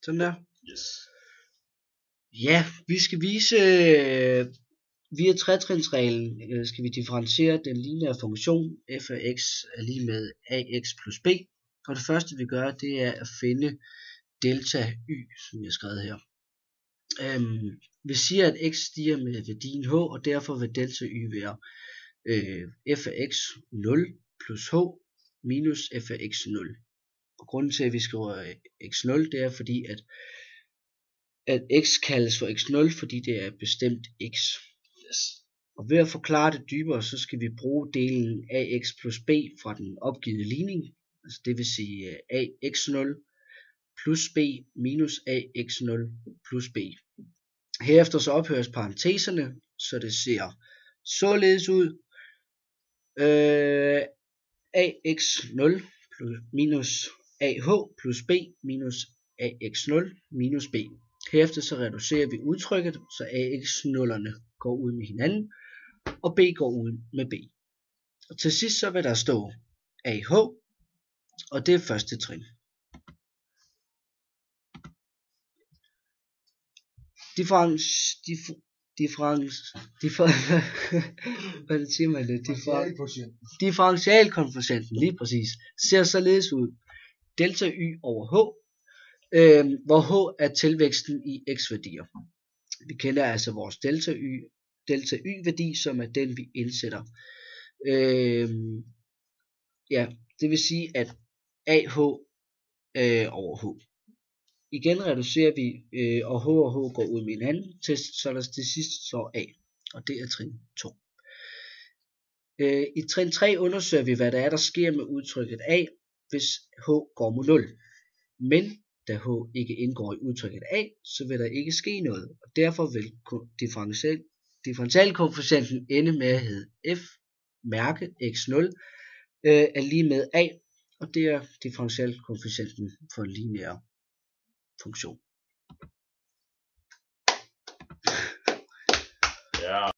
Sådan der. Yes. Ja, vi skal vise, via tretrinsreglen, skal vi differentiere den lineære funktion f af x er lige med ax plus b. Og det første vi gør, det er at finde delta y, som jeg har skrevet her. Vi siger, at x stiger med værdien h, og derfor vil delta y være f af x 0 plus h minus f af x 0. Og grunden til, at vi skriver x0, det er fordi, at x kaldes for x0, fordi det er et bestemt x. Yes. Og ved at forklare det dybere, så skal vi bruge delen ax plus b fra den opgivede ligning. Altså det vil sige ax0 plus b minus ax0 plus b. Herefter så ophøres parenteserne, så det ser således ud. Ax0 minus ah plus b minus ax0 minus b. Herefter så reducerer vi udtrykket, så ax0'erne går ud med hinanden, og b går ud med b. Og til sidst så vil der stå ah, og det er første trin. Differentialkoefficienten, lige præcis, ser således ud. Delta y over h, hvor h er tilvæksten i x-værdier. Vi kender altså vores delta y værdi, som er den vi indsætter. Ja, det vil sige at ah over h. Igen reducerer vi, og h går ud med hinanden, så der til sidst står a, og det er trin 2. I trin 3 undersøger vi, hvad der sker med udtrykket a, hvis h går mod 0. Men da h ikke indgår i udtrykket a, så vil der ikke ske noget, og derfor vil differentialkoefficienten ende med at hedde f mærke x0 er lige med a, og det er differentialkoefficienten for en lineær funktion. Ja.